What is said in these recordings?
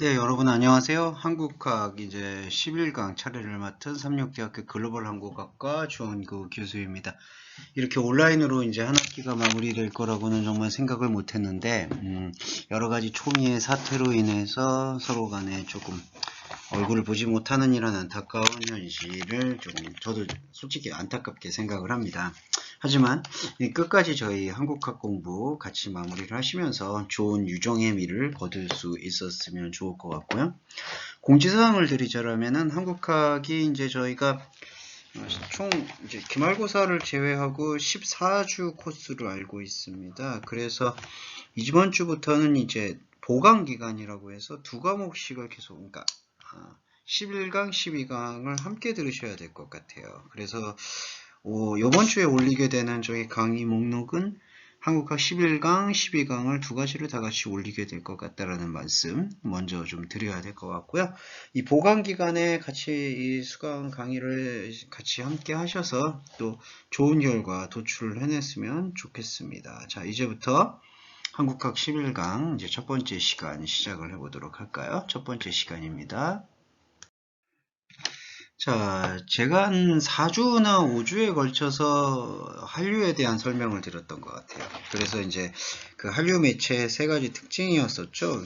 네, 여러분 안녕하세요. 한국학 이제 11강 차례를 맡은 삼육대학교 글로벌 한국학과 주원구 교수입니다. 이렇게 온라인으로 이제 한 학기가 마무리될 거라고는 정말 생각을 못 했는데, 여러 가지 초미의 사태로 인해서 서로 간에 조금 얼굴을 보지 못하는 이런 안타까운 현실을 조금 저도 솔직히 안타깝게 생각을 합니다. 하지만 끝까지 저희 한국학 공부 같이 마무리를 하시면서 좋은 유종의 미를 거둘 수 있었으면 좋을 것 같고요. 공지사항을 드리자면은 한국학이 이제 저희가 총 이제 기말고사를 제외하고 14주 코스로 알고 있습니다. 그래서 이번 주부터는 이제 보강 기간이라고 해서 두 과목씩을 계속, 그러니까 11강, 12강을 함께 들으셔야 될 것 같아요. 그래서 이번 주에 올리게 되는 저희 강의 목록은 한국학 11강, 12강을 두 가지를 다 같이 올리게 될 것 같다라는 말씀 먼저 좀 드려야 될 것 같고요. 이 보강 기간에 같이 이 수강 강의를 같이 함께 하셔서 또 좋은 결과 도출을 해냈으면 좋겠습니다. 자, 이제부터 한국학 11강 이제 첫 번째 시간 시작을 해보도록 할까요? 첫 번째 시간입니다. 자, 제가 한 4주나 5주에 걸쳐서 한류에 대한 설명을 드렸던 것 같아요. 그래서 이제 그 한류 매체의 세 가지 특징이었었죠.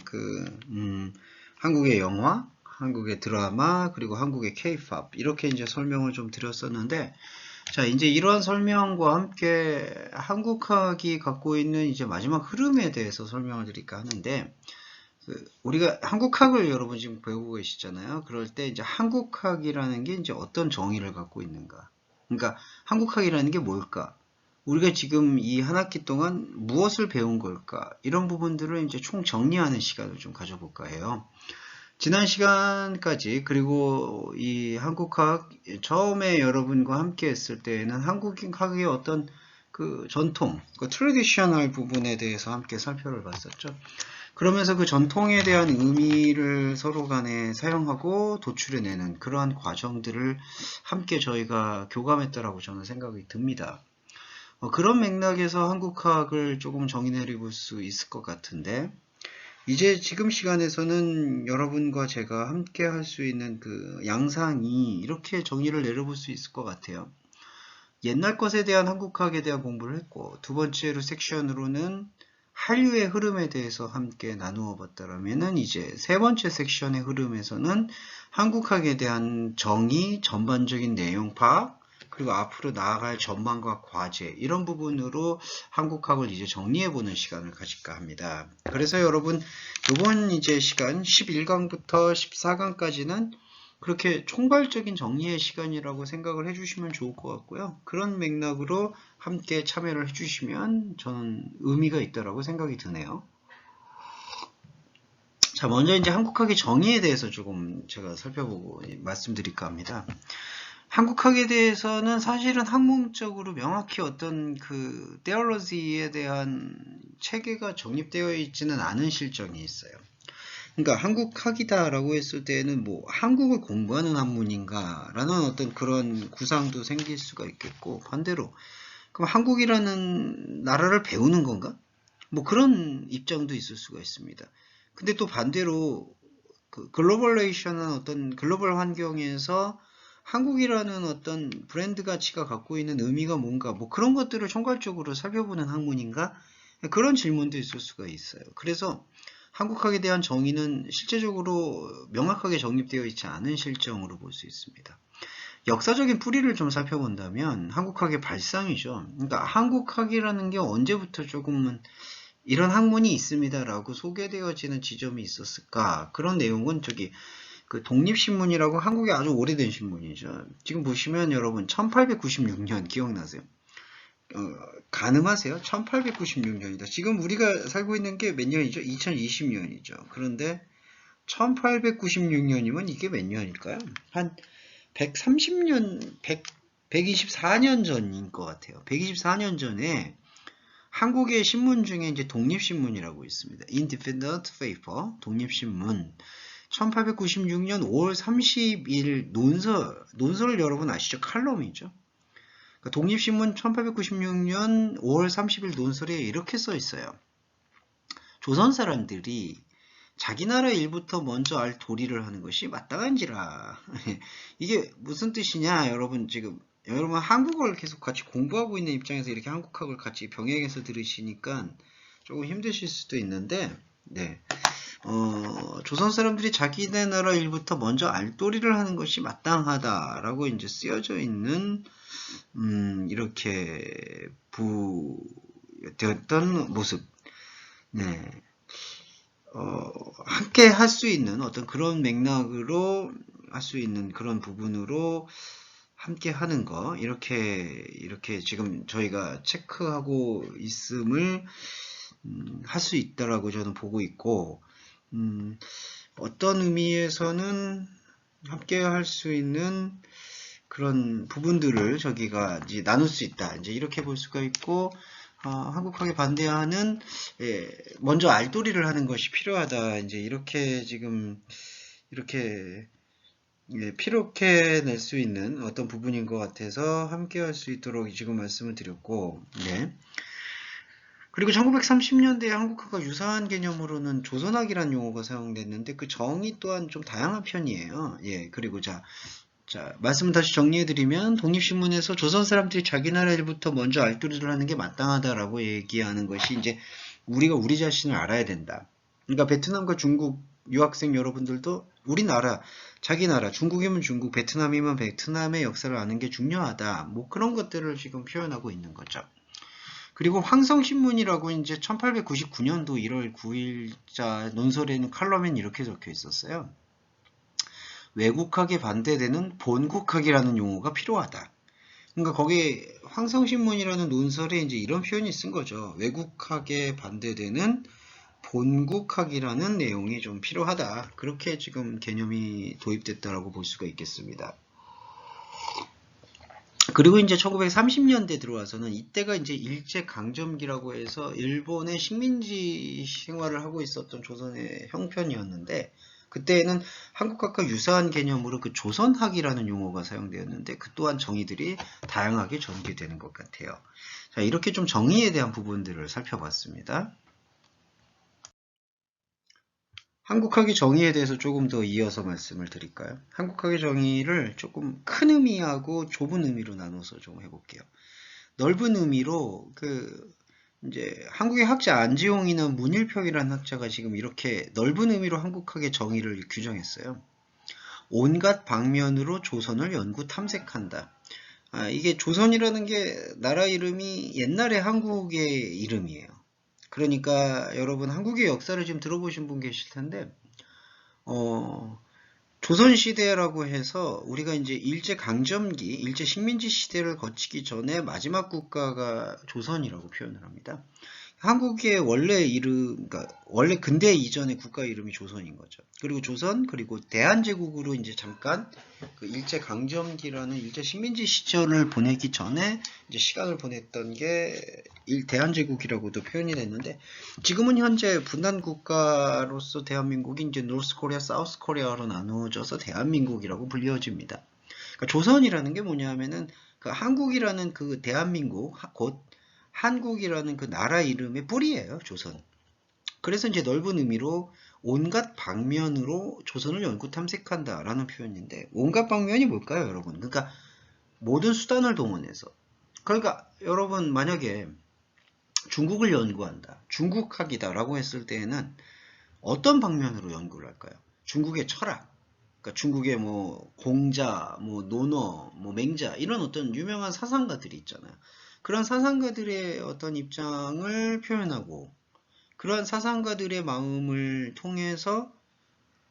한국의 영화, 한국의 드라마, 그리고 한국의 K-pop 이렇게 이제 설명을 좀 드렸었는데, 자, 이제 이러한 설명과 함께 한국학이 갖고 있는 이제 마지막 흐름에 대해서 설명을 드릴까 하는데, 우리가 한국학을 여러분 지금 배우고 계시잖아요. 그럴 때 이제 한국학이라는 게 이제 어떤 정의를 갖고 있는가. 그러니까 한국학이라는 게 뭘까? 우리가 지금 이 한 학기 동안 무엇을 배운 걸까? 이런 부분들을 이제 총 정리하는 시간을 좀 가져볼까 해요. 지난 시간까지, 그리고 이 한국학 처음에 여러분과 함께 했을 때에는 한국학의 어떤 그 전통, 그 트레디셔널 부분에 대해서 함께 살펴를 봤었죠. 그러면서 그 전통에 대한 의미를 서로 간에 사용하고 도출해내는 그러한 과정들을 함께 저희가 교감했다라고 저는 생각이 듭니다. 그런 맥락에서 한국학을 조금 정의 내려볼 수 있을 것 같은데, 이제 지금 시간에서는 여러분과 제가 함께 할 수 있는 그 양상이 이렇게 정의를 내려볼 수 있을 것 같아요. 옛날 것에 대한 한국학에 대한 공부를 했고, 두 번째로 섹션으로는 한류의 흐름에 대해서 함께 나누어 봤다면은, 이제 세 번째 섹션의 흐름에서는 한국학에 대한 정의, 전반적인 내용 파악, 그리고 앞으로 나아갈 전망과 과제, 이런 부분으로 한국학을 이제 정리해보는 시간을 가질까 합니다. 그래서 여러분, 이번 이제 시간 11강부터 14강까지는 그렇게 총괄적인 정리의 시간이라고 생각을 해주시면 좋을 것 같고요. 그런 맥락으로 함께 참여를 해주시면 저는 의미가 있다라고 생각이 드네요. 자, 먼저 이제 한국학의 정의에 대해서 조금 제가 살펴보고 말씀드릴까 합니다. 한국학에 대해서는 사실은 학문적으로 명확히 어떤 그 theology에 대한 체계가 정립되어 있지는 않은 실정이 있어요. 그러니까 한국학이다라고 했을 때는 뭐 한국을 공부하는 학문인가라는 어떤 그런 구상도 생길 수가 있겠고, 반대로 그럼 한국이라는 나라를 배우는 건가? 뭐 그런 입장도 있을 수가 있습니다. 근데 또 반대로 그 글로벌레이션은 어떤 글로벌 환경에서 한국이라는 어떤 브랜드 가치가 갖고 있는 의미가 뭔가, 뭐 그런 것들을 총괄적으로 살펴보는 학문인가? 그런 질문도 있을 수가 있어요. 그래서 한국학에 대한 정의는 실제적으로 명확하게 정립되어 있지 않은 실정으로 볼 수 있습니다. 역사적인 뿌리를 좀 살펴본다면 한국학의 발상이죠. 그러니까 한국학이라는 게 언제부터 조금은 이런 학문이 있습니다라고 소개되어지는 지점이 있었을까? 그런 내용은 저기 그 독립신문이라고 한국의 아주 오래된 신문이죠. 지금 보시면 여러분 1896년 기억나세요? 가늠하세요? 1896년이다. 지금 우리가 살고 있는 게 몇 년이죠? 2020년이죠. 그런데 1896년이면 이게 몇 년일까요? 한 130년, 124년 전인 것 같아요. 124년 전에 한국의 신문 중에 이제 독립신문이라고 있습니다. Independent Paper, 독립신문. 1896년 5월 30일 논설 여러분 아시죠? 칼럼이죠. 그러니까 독립신문 1896년 5월 30일 논설에 이렇게 써 있어요. 조선 사람들이 자기 나라 일부터 먼저 알 도리를 하는 것이 마땅한지라. 이게 무슨 뜻이냐, 여러분. 지금 여러분 한국어를 계속 같이 공부하고 있는 입장에서 이렇게 한국학을 같이 병행해서 들으시니까 조금 힘드실 수도 있는데, 네. 조선 사람들이 자기네 나라 일부터 먼저 알 도리를 하는 것이 마땅하다라고 이제 쓰여져 있는 이렇게 되었던 모습. 네. 함께 할 수 있는 어떤 그런 맥락으로 할 수 있는 그런 부분으로 함께 하는 거, 이렇게 지금 저희가 체크하고 있음을 할 수 있다라고 저는 보고 있고, 어떤 의미에서는 함께 할 수 있는 그런 부분들을 저기가 이제 나눌 수 있다. 이제 이렇게 볼 수가 있고, 한국학에 반대하는, 먼저 알도리를 하는 것이 필요하다. 이제 이렇게 지금, 이렇게, 피력해 낼 수 있는 어떤 부분인 것 같아서 함께 할 수 있도록 지금 말씀을 드렸고, 네. 그리고 1930년대에 한국학과 유사한 개념으로는 조선학이라는 용어가 사용됐는데 그 정의 또한 좀 다양한 편이에요. 예, 그리고 자, 말씀을 다시 정리해드리면 독립신문에서 조선 사람들이 자기 나라 일부터 먼저 알도리를 하는 게 마땅하다라고 얘기하는 것이 이제 우리가 우리 자신을 알아야 된다. 그러니까 베트남과 중국 유학생 여러분들도 우리나라, 자기 나라, 중국이면 중국, 베트남이면 베트남의 역사를 아는 게 중요하다. 뭐 그런 것들을 지금 표현하고 있는 거죠. 그리고 황성신문이라고 이제 1899년도 1월 9일자 논설에는 칼럼엔 이렇게 적혀 있었어요. 외국학에 반대되는 본국학이라는 용어가 필요하다. 그러니까 거기 황성신문이라는 논설에 이제 이런 표현이 쓴 거죠. 외국학에 반대되는 본국학이라는 내용이 좀 필요하다. 그렇게 지금 개념이 도입됐다라고 볼 수가 있겠습니다. 그리고 이제 1930년대 들어와서는 이때가 이제 일제강점기라고 해서 일본의 식민지 생활을 하고 있었던 조선의 형편이었는데 그때에는 한국학과 유사한 개념으로 그 조선학이라는 용어가 사용되었는데 그 또한 정의들이 다양하게 전개되는 것 같아요. 자, 이렇게 좀 정의에 대한 부분들을 살펴봤습니다. 한국학의 정의에 대해서 조금 더 이어서 말씀을 드릴까요? 한국학의 정의를 조금 큰 의미하고 좁은 의미로 나눠서 좀 해볼게요. 넓은 의미로 이제 한국의 학자 안지홍이나 문일평이라는 학자가 지금 이렇게 넓은 의미로 한국학의 정의를 규정했어요. 온갖 방면으로 조선을 연구 탐색한다. 이게 조선이라는 게 나라 이름이 옛날에 한국의 이름이에요. 그러니까 여러분 한국의 역사를 지금 들어보신 분 계실 텐데 조선시대라고 해서 우리가 이제 일제강점기, 일제식민지 시대를 거치기 전에 마지막 국가가 조선이라고 표현을 합니다. 한국의 원래 이름, 그러니까 원래 근대 이전의 국가 이름이 조선인 거죠. 그리고 조선, 그리고 대한제국으로 이제 잠깐 그 일제강점기라는 일제식민지 시절을 보내기 전에 이제 시간을 보냈던 게 대한제국이라고도 표현이 됐는데 지금은 현재 분단 국가로서 대한민국이 이제 노스 코리아, 사우스 코리아로 나누어져서 대한민국이라고 불려집니다. 그러니까 조선이라는 게 뭐냐면은 그 한국이라는 그 대한민국 곧 한국이라는 그 나라 이름의 뿌리예요, 조선. 그래서 이제 넓은 의미로 온갖 방면으로 조선을 연구 탐색한다라는 표현인데 온갖 방면이 뭘까요, 여러분? 그러니까 모든 수단을 동원해서. 그러니까 여러분 만약에 중국을 연구한다, 중국학이다라고 했을 때에는 어떤 방면으로 연구를 할까요? 중국의 철학, 그러니까 중국의 뭐 공자, 뭐 논어, 뭐 맹자 이런 어떤 유명한 사상가들이 있잖아요. 그런 사상가들의 어떤 입장을 표현하고 그러한 사상가들의 마음을 통해서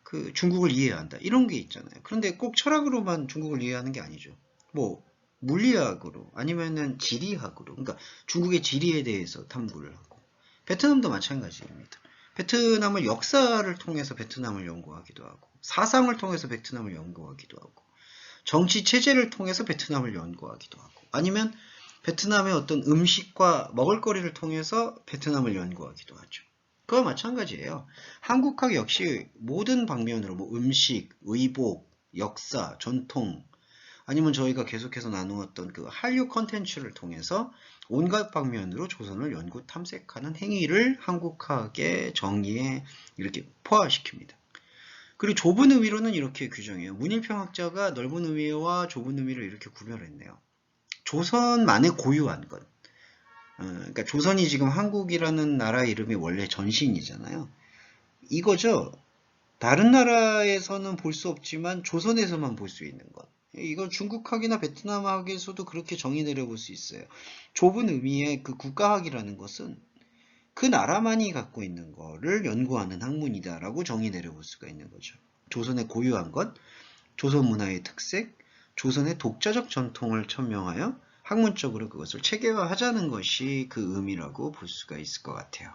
그 중국을 이해한다. 이런 게 있잖아요. 그런데 꼭 철학으로만 중국을 이해하는 게 아니죠. 뭐 물리학으로 아니면은 지리학으로 그러니까 중국의 지리에 대해서 탐구를 하고 베트남도 마찬가지입니다. 베트남을 역사를 통해서 베트남을 연구하기도 하고 사상을 통해서 베트남을 연구하기도 하고 정치 체제를 통해서 베트남을 연구하기도 하고 아니면 베트남의 어떤 음식과 먹을거리를 통해서 베트남을 연구하기도 하죠. 그와 마찬가지예요. 한국학 역시 모든 방면으로 뭐 음식, 의복, 역사, 전통 아니면 저희가 계속해서 나누었던 그 한류 컨텐츠를 통해서 온갖 방면으로 조선을 연구 탐색하는 행위를 한국학의 정의에 이렇게 포함시킵니다. 그리고 좁은 의미로는 이렇게 규정해요. 문일평학자가 넓은 의미와 좁은 의미를 이렇게 구별했네요. 조선만의 고유한 것. 그러니까 조선이 지금 한국이라는 나라 이름이 원래 전신이잖아요. 이거죠. 다른 나라에서는 볼 수 없지만 조선에서만 볼 수 있는 것. 이건 중국학이나 베트남학에서도 그렇게 정의 내려볼 수 있어요. 좁은 의미의 그 국가학이라는 것은 그 나라만이 갖고 있는 거를 연구하는 학문이다라고 정의 내려볼 수가 있는 거죠. 조선의 고유한 것, 조선 문화의 특색, 조선의 독자적 전통을 천명하여 학문적으로 그것을 체계화하자는 것이 그 의미라고 볼 수가 있을 것 같아요.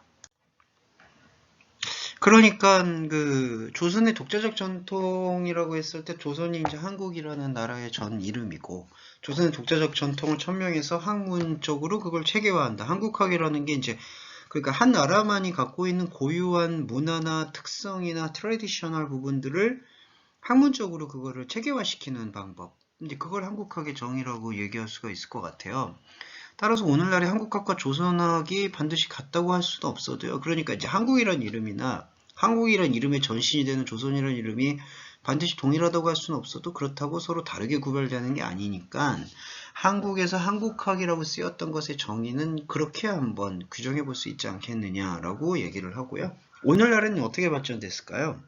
그러니까 그 조선의 독자적 전통이라고 했을 때 조선이 이제 한국이라는 나라의 전 이름이고 조선의 독자적 전통을 천명해서 학문적으로 그걸 체계화한다. 한국학이라는 게 이제 그러니까 한 나라만이 갖고 있는 고유한 문화나 특성이나 트래디셔널 부분들을 학문적으로 그거를 체계화시키는 방법. 이제 그걸 한국학의 정의라고 얘기할 수가 있을 것 같아요. 따라서 오늘날의 한국학과 조선학이 반드시 같다고 할 수도 없어도요. 그러니까 이제 한국이란 이름이나 한국이란 이름의 전신이 되는 조선이란 이름이 반드시 동일하다고 할 수는 없어도 그렇다고 서로 다르게 구별되는 게 아니니까 한국에서 한국학이라고 쓰였던 것의 정의는 그렇게 한번 규정해 볼 수 있지 않겠느냐라고 얘기를 하고요. 오늘날에는 어떻게 발전됐을까요?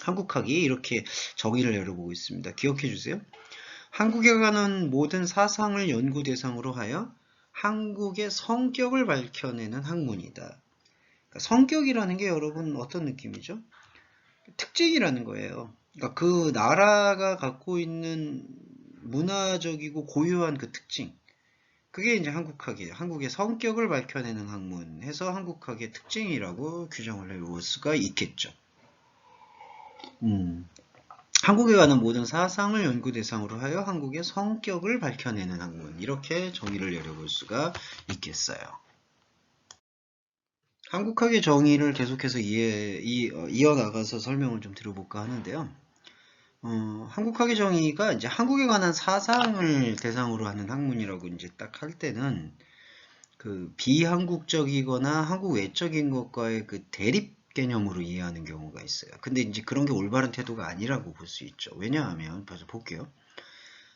한국학이 이렇게 정의를 내려보고 있습니다. 기억해 주세요. 한국에 관한 모든 사상을 연구 대상으로 하여 한국의 성격을 밝혀내는 학문이다. 그러니까 성격이라는 게 여러분 어떤 느낌이죠? 특징이라는 거예요. 그러니까 그 나라가 갖고 있는 문화적이고 고유한 그 특징. 그게 이제 한국학이에요. 한국의 성격을 밝혀내는 학문 해서 한국학의 특징이라고 규정을 해볼 수가 있겠죠. 한국에 관한 모든 사상을 연구 대상으로 하여 한국의 성격을 밝혀내는 학문, 이렇게 정의를 내려볼 수가 있겠어요. 한국학의 정의를 계속해서 이어나가서 설명을 좀 드려볼까 하는데요. 한국학의 정의가 이제 한국에 관한 사상을 대상으로 하는 학문이라고 이제 딱 할 때는 그 비한국적이거나 한국 외적인 것과의 그 대립 개념으로 이해하는 경우가 있어요. 근데 이제 그런 게 올바른 태도가 아니라고 볼 수 있죠. 왜냐하면, 봐서 볼게요.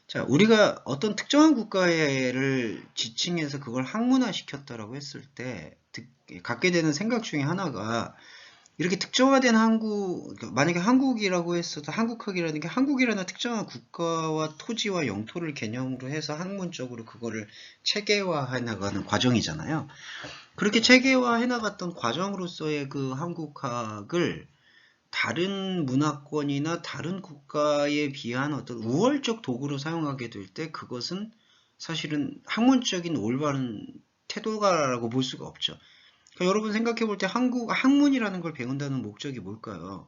자, 우리가 어떤 특정한 국가를 지칭해서 그걸 학문화 시켰다라고 했을 때, 갖게 되는 생각 중에 하나가, 이렇게 특정화된 만약에 한국이라고 했어도 한국학이라는 게 한국이라는 특정한 국가와 토지와 영토를 개념으로 해서 학문적으로 그거를 체계화해 나가는 과정이잖아요. 그렇게 체계화해 나갔던 과정으로서의 그 한국학을 다른 문화권이나 다른 국가에 비한 어떤 우월적 도구로 사용하게 될 때 그것은 사실은 학문적인 올바른 태도가라고 볼 수가 없죠. 그러니까 여러분 생각해 볼 때 학문이라는 걸 배운다는 목적이 뭘까요?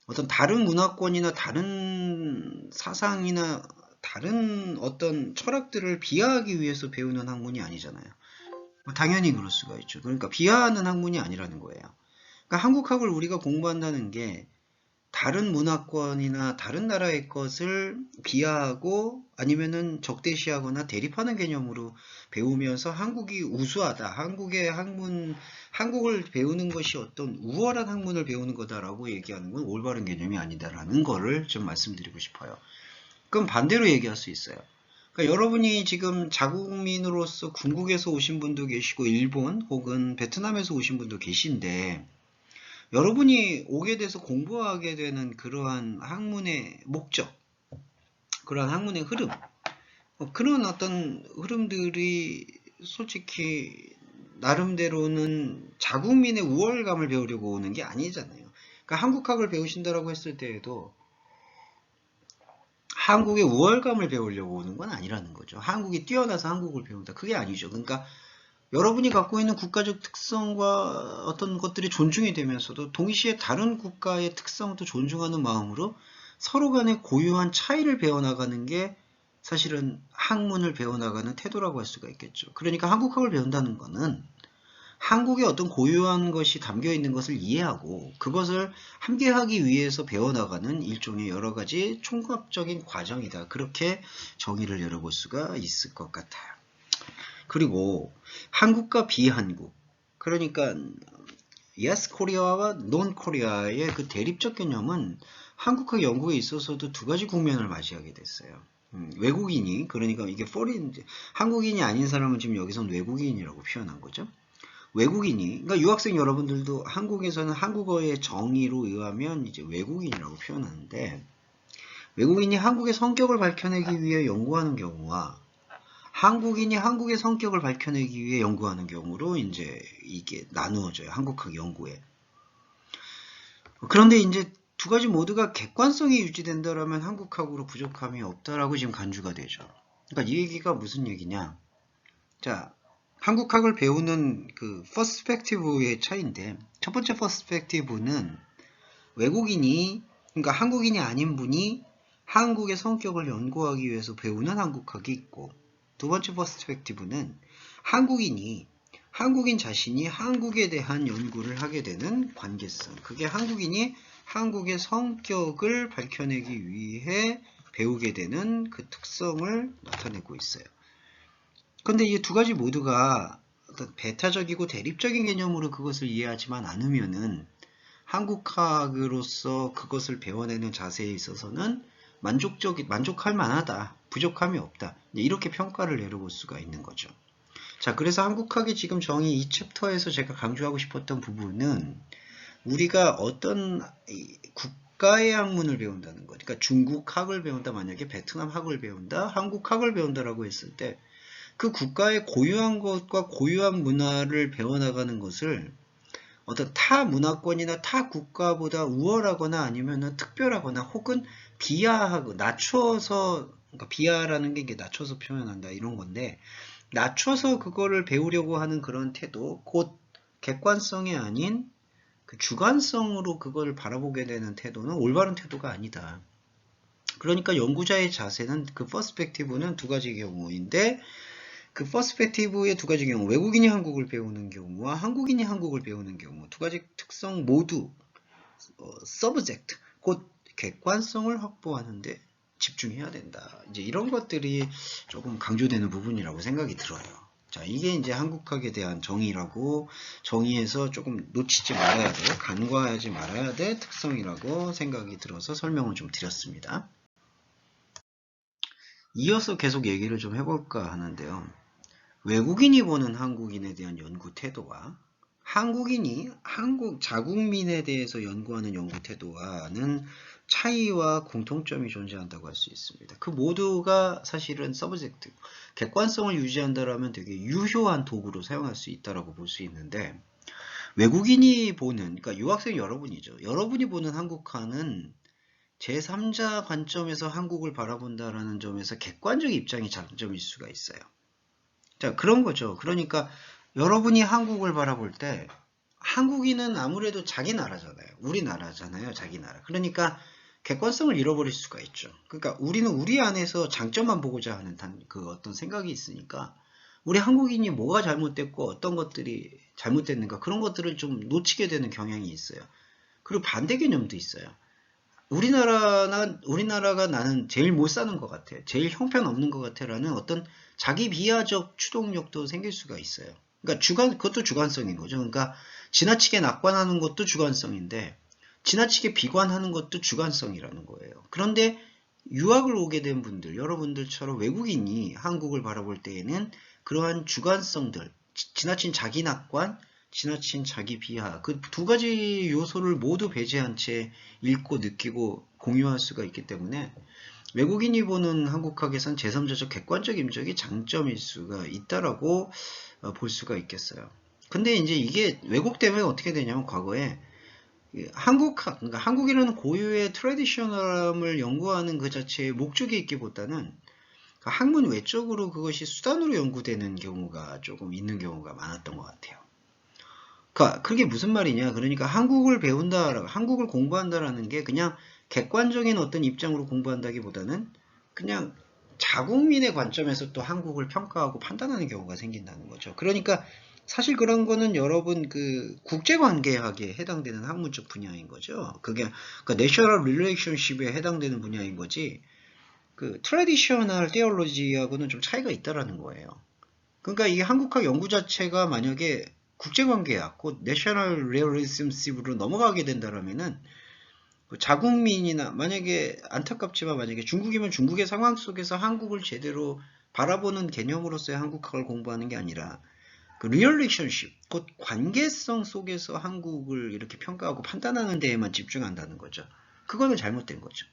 어떤 다른 문화권이나 다른 사상이나 다른 어떤 철학들을 비하하기 위해서 배우는 학문이 아니잖아요. 당연히 그럴 수가 있죠. 그러니까 비하하는 학문이 아니라는 거예요. 그러니까 한국학을 우리가 공부한다는 게 다른 문화권이나 다른 나라의 것을 비하하고 아니면은 적대시하거나 대립하는 개념으로 배우면서 한국이 우수하다. 한국을 배우는 것이 어떤 우월한 학문을 배우는 거다라고 얘기하는 건 올바른 개념이 아니다라는 거를 좀 말씀드리고 싶어요. 그럼 반대로 얘기할 수 있어요. 그러니까 여러분이 지금 자국민으로서 궁극에서 오신 분도 계시고 일본 혹은 베트남에서 오신 분도 계신데 여러분이 오게 돼서 공부하게 되는 그러한 학문의 목적, 그러한 학문의 흐름, 그런 어떤 흐름들이 솔직히 나름대로는 자국민의 우월감을 배우려고 오는 게 아니잖아요. 그러니까 한국학을 배우신다라고 했을 때에도 한국의 우월감을 배우려고 오는 건 아니라는 거죠. 한국이 뛰어나서 한국을 배운다. 그게 아니죠. 그러니까 여러분이 갖고 있는 국가적 특성과 어떤 것들이 존중이 되면서도 동시에 다른 국가의 특성도 존중하는 마음으로 서로 간의 고유한 차이를 배워나가는 게 사실은 학문을 배워나가는 태도라고 할 수가 있겠죠. 그러니까 한국학을 배운다는 것은 한국의 어떤 고유한 것이 담겨 있는 것을 이해하고 그것을 함께하기 위해서 배워나가는 일종의 여러 가지 총합적인 과정이다. 그렇게 정의를 내려볼 수가 있을 것 같아요. 그리고 한국과 비한국, 그러니까 yes 코리아와 non 코리아의 그 대립적 개념은 한국과 영국에 있어서도 두 가지 국면을 맞이하게 됐어요. 외국인이, 그러니까 이게 foreign, 한국인이 아닌 사람은 지금 여기서는 외국인이라고 표현한 거죠. 외국인이, 그러니까 유학생 여러분들도 한국에서는 한국어의 정의로 의하면 이제 외국인이라고 표현하는데, 외국인이 한국의 성격을 밝혀내기 위해 연구하는 경우와 한국인이 한국의 성격을 밝혀내기 위해 연구하는 경우로 이제 이게 나누어져요. 한국학 연구에. 그런데 이제 두 가지 모두가 객관성이 유지된다라면 한국학으로 부족함이 없다라고 지금 간주가 되죠. 그러니까 이 얘기가 무슨 얘기냐? 자, 한국학을 배우는 그 퍼스펙티브의 차이인데, 첫 번째 퍼스펙티브는 외국인이, 그러니까 한국인이 아닌 분이 한국의 성격을 연구하기 위해서 배우는 한국학이 있고, 두 번째 퍼스펙티브는 한국인이, 한국인 자신이 한국에 대한 연구를 하게 되는 관계성. 그게 한국인이 한국의 성격을 밝혀내기 위해 배우게 되는 그 특성을 나타내고 있어요. 근데 이 두 가지 모두가 어떤 배타적이고 대립적인 개념으로 그것을 이해하지만 않으면은 한국학으로서 그것을 배워내는 자세에 있어서는 만족할 만하다, 부족함이 없다, 이렇게 평가를 내려볼 수가 있는 거죠. 자, 그래서 한국학의 지금 정의 이 챕터에서 제가 강조하고 싶었던 부분은 우리가 어떤 국가의 학문을 배운다는 것, 그러니까 중국학을 배운다, 만약에 베트남학을 배운다, 한국학을 배운다라고 했을 때 그 국가의 고유한 것과 고유한 문화를 배워나가는 것을 어떤 타 문화권이나 타 국가보다 우월하거나 아니면 특별하거나 혹은 비하하고 낮춰서, 그러니까 비하라는 게 이게 낮춰서 표현한다 이런 건데, 낮춰서 그거를 배우려고 하는 그런 태도, 곧 객관성이 아닌 그 주관성으로 그걸 바라보게 되는 태도는 올바른 태도가 아니다. 그러니까 연구자의 자세는, 그 퍼스펙티브는 두 가지 경우인데, 그 퍼스펙티브의 두 가지 경우, 외국인이 한국을 배우는 경우와 한국인이 한국을 배우는 경우, 두 가지 특성 모두 서브젝트, 곧 객관성을 확보하는데 집중해야 된다. 이제 이런 것들이 조금 강조되는 부분이라고 생각이 들어요. 자, 이게 이제 한국학에 대한 정의라고, 정의에서 조금 놓치지 말아야 돼, 간과하지 말아야 될 특성이라고 생각이 들어서 설명을 좀 드렸습니다. 이어서 계속 얘기를 좀 해볼까 하는데요. 외국인이 보는 한국인에 대한 연구 태도와 한국인이 한국 자국민에 대해서 연구하는 연구 태도와는 차이와 공통점이 존재한다고 할 수 있습니다. 그 모두가 사실은 서브젝트, 객관성을 유지한다라면 되게 유효한 도구로 사용할 수 있다라고 볼 수 있는데, 외국인이 보는, 그러니까 유학생 여러분이죠. 여러분이 보는 한국화는 제3자 관점에서 한국을 바라본다라는 점에서 객관적 입장이 장점일 수가 있어요. 자, 그런 거죠. 그러니까 여러분이 한국을 바라볼 때 한국인은 아무래도 자기 나라잖아요. 우리나라잖아요. 자기 나라. 그러니까 객관성을 잃어버릴 수가 있죠. 그러니까 우리는 우리 안에서 장점만 보고자 하는 그 어떤 생각이 있으니까 우리 한국인이 뭐가 잘못됐고 어떤 것들이 잘못됐는가, 그런 것들을 좀 놓치게 되는 경향이 있어요. 그리고 반대 개념도 있어요. 우리나라가 나는 제일 못 사는 것 같아, 제일 형편없는 것 같아 라는 어떤 자기 비하적 추동력도 생길 수가 있어요. 그러니까 그것도 주관성인 거죠. 그러니까 지나치게 낙관하는 것도 주관성인데 지나치게 비관하는 것도 주관성이라는 거예요. 그런데 유학을 오게 된 분들, 여러분들처럼 외국인이 한국을 바라볼 때에는 그러한 주관성들, 지나친 자기 낙관, 지나친 자기 비하, 그 두 가지 요소를 모두 배제한 채 읽고 느끼고 공유할 수가 있기 때문에 외국인이 보는 한국학에선 제3자적 객관적 임적이 장점일 수가 있다라고 볼 수가 있겠어요. 근데 이제 이게 왜곡되면 어떻게 되냐면, 과거에 한국학, 그러니까 한국이라는 고유의 트래디셔널함을 연구하는 그 자체의 목적이 있기보다는 학문 외적으로 그것이 수단으로 연구되는 경우가 조금 있는 경우가 많았던 것 같아요. 그러니까 그게 무슨 말이냐? 그러니까 한국을 배운다, 한국을 공부한다라는 게 그냥 객관적인 어떤 입장으로 공부한다기보다는 그냥 자국민의 관점에서 또 한국을 평가하고 판단하는 경우가 생긴다는 거죠. 그러니까 사실 그런 거는 여러분 그 국제관계학에 해당되는 학문적 분야인 거죠. 그게 그러니까 내셔널 릴레이션십에 해당되는 분야인 거지, 그 트래디셔널 테올로지하고는 좀 차이가 있다라는 거예요. 그러니까 이게 한국학 연구 자체가 만약에 국제관계야, 곧 내셔널 리얼리즘식으로 넘어가게 된다라면은 자국민이나 만약에 안타깝지만 만약에 중국이면 중국의 상황 속에서 한국을 제대로 바라보는 개념으로서의 한국학을 공부하는 게 아니라 그 리얼리션십, 곧 관계성 속에서 한국을 이렇게 평가하고 판단하는 데에만 집중한다는 거죠. 그거는 잘못된 거죠.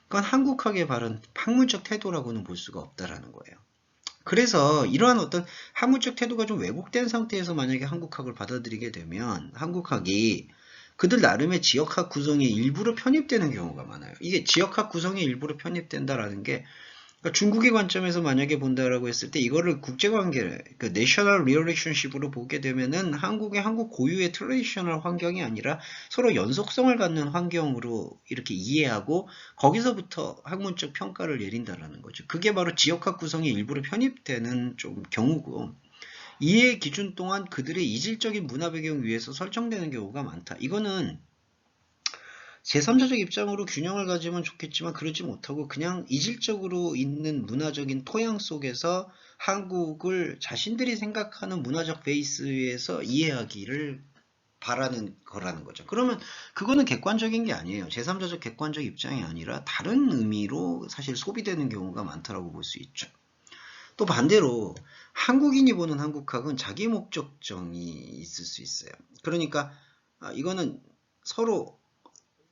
그건 한국학의 바른 학문적 태도라고는 볼 수가 없다라는 거예요. 그래서 이러한 어떤 학문적 태도가 좀 왜곡된 상태에서 만약에 한국학을 받아들이게 되면 한국학이 그들 나름의 지역학 구성의 일부로 편입되는 경우가 많아요. 이게 지역학 구성의 일부로 편입된다라는 게 그러니까 중국의 관점에서 만약에 본다라고 했을 때 이거를 국제관계, 그 내셔널 리얼리션십으로 보게 되면은 한국의 한국 고유의 트레디셔널 환경이 아니라 서로 연속성을 갖는 환경으로 이렇게 이해하고 거기서부터 학문적 평가를 내린다라는 거죠. 그게 바로 지역학 구성의 일부로 편입되는 좀 경우고 이해 기준 또한 그들의 이질적인 문화 배경 위에서 설정되는 경우가 많다. 이거는 제3자적 입장으로 균형을 가지면 좋겠지만 그러지 못하고 그냥 이질적으로 있는 문화적인 토양 속에서 한국을 자신들이 생각하는 문화적 베이스에서 이해하기를 바라는 거라는 거죠. 그러면 그거는 객관적인 게 아니에요. 제3자적 객관적 입장이 아니라 다른 의미로 사실 소비되는 경우가 많다고 볼 수 있죠. 또 반대로 한국인이 보는 한국학은 자기 목적정이 있을 수 있어요. 그러니까 이거는 서로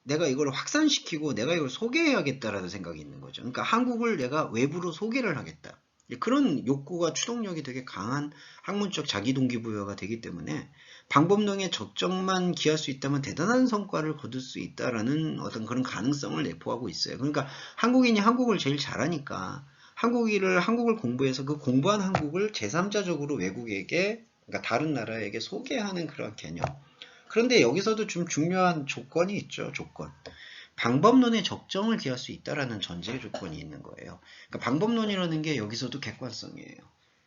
내가 이걸 확산시키고 내가 이걸 소개해야겠다라는 생각이 있는 거죠. 그러니까 한국을 내가 외부로 소개를 하겠다. 그런 욕구가 추동력이 되게 강한 학문적 자기 동기부여가 되기 때문에 방법론의 적정만 기할 수 있다면 대단한 성과를 거둘 수 있다라는 어떤 그런 가능성을 내포하고 있어요. 그러니까 한국인이 한국을 제일 잘하니까 한국을 공부해서 그 공부한 한국을 제3자적으로 외국에게 그러니까 다른 나라에게 소개하는 그런 개념. 그런데 여기서도 좀 중요한 조건이 있죠. 조건. 방법론의 적정을 기할 수 있다라는 전제 조건이 있는 거예요. 그러니까 방법론이라는 게 여기서도 객관성이에요.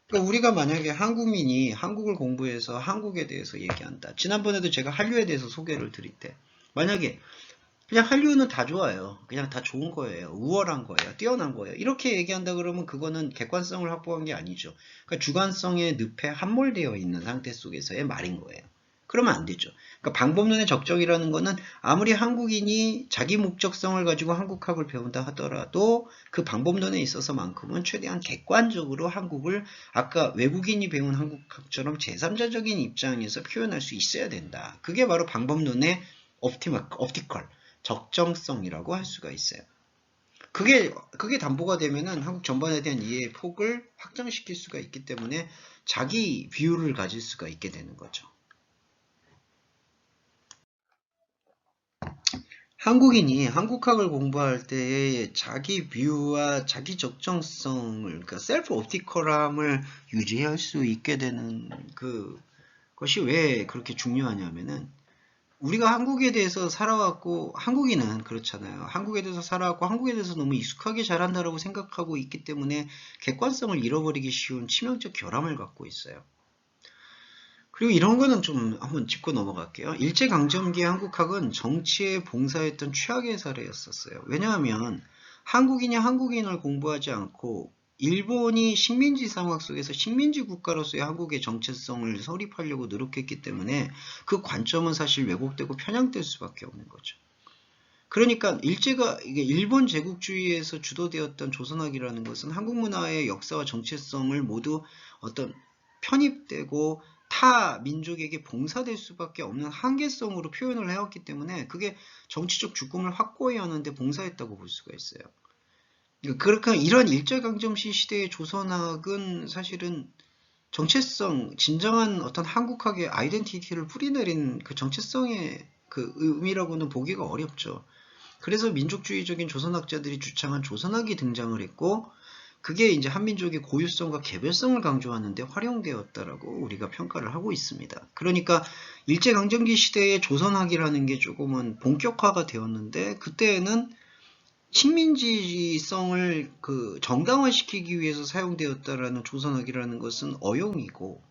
그러니까 우리가 만약에 한국민이 한국을 공부해서 한국에 대해서 얘기한다. 지난번에도 제가 한류에 대해서 소개를 드릴 때 만약에 그냥 한류는 다 좋아요. 그냥 다 좋은 거예요. 우월한 거예요. 뛰어난 거예요. 이렇게 얘기한다 그러면 그거는 객관성을 확보한 게 아니죠. 그러니까 주관성의 늪에 함몰되어 있는 상태 속에서의 말인 거예요. 그러면 안 되죠. 그러니까 방법론의 적정이라는 거는 아무리 한국인이 자기 목적성을 가지고 한국학을 배운다 하더라도 그 방법론에 있어서만큼은 최대한 객관적으로 한국을 아까 외국인이 배운 한국학처럼 제3자적인 입장에서 표현할 수 있어야 된다. 그게 바로 방법론의 옵티컬, 적정성이라고 할 수가 있어요. 그게 담보가 되면은 한국 전반에 대한 이해의 폭을 확장시킬 수가 있기 때문에 자기 비율을 가질 수가 있게 되는 거죠. 한국인이 한국학을 공부할 때의 자기 뷰와 자기 적정성을, 그러니까 셀프 옵티컬함을 유지할 수 있게 되는 그것이 왜 그렇게 중요하냐면은 우리가 한국에 대해서 살아왔고 한국인은 그렇잖아요. 한국에 대해서 살아왔고 한국에 대해서 너무 익숙하게 잘한다라고 생각하고 있기 때문에 객관성을 잃어버리기 쉬운 치명적 결함을 갖고 있어요. 그리고 이런 거는 좀 한번 짚고 넘어갈게요. 일제강점기의 한국학은 정치에 봉사했던 최악의 사례였었어요. 왜냐하면 한국인이 한국인을 공부하지 않고 일본이 식민지 상황 속에서 식민지 국가로서의 한국의 정체성을 설립하려고 노력했기 때문에 그 관점은 사실 왜곡되고 편향될 수밖에 없는 거죠. 그러니까 이게 일본 제국주의에서 주도되었던 조선학이라는 것은 한국 문화의 역사와 정체성을 모두 어떤 편입되고 타 민족에게 봉사될 수밖에 없는 한계성으로 표현을 해왔기 때문에 그게 정치적 주권을 확고히 하는데 봉사했다고 볼 수가 있어요. 그러니까 이런 일제강점시 시대의 조선학은 사실은 정체성, 진정한 어떤 한국학의 아이덴티티를 뿌리내린 그 정체성의 그 의미라고는 보기가 어렵죠. 그래서 민족주의적인 조선학자들이 주창한 조선학이 등장을 했고 그게 이제 한민족의 고유성과 개별성을 강조하는 데 활용되었다라고 우리가 평가를 하고 있습니다. 그러니까 일제강점기 시대의 조선학이라는 게 조금은 본격화가 되었는데 그때는 식민지성을 정당화시키기 위해서 사용되었다라는 조선학이라는 것은 어용이고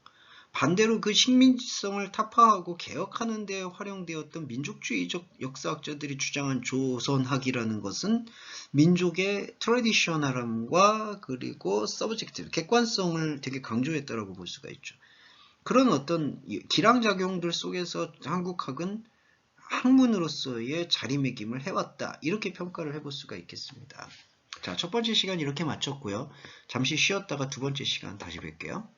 반대로 그 식민지성을 타파하고 개혁하는 데 활용되었던 민족주의적 역사학자들이 주장한 조선학이라는 것은 민족의 트래디셔널함과 그리고 서브젝티브, 객관성을 되게 강조했다라고 볼 수가 있죠. 그런 어떤 기량작용들 속에서 한국학은 학문으로서의 자리매김을 해왔다. 이렇게 평가를 해볼 수가 있겠습니다. 자, 첫 번째 시간 이렇게 마쳤고요. 잠시 쉬었다가 두 번째 시간 다시 뵐게요.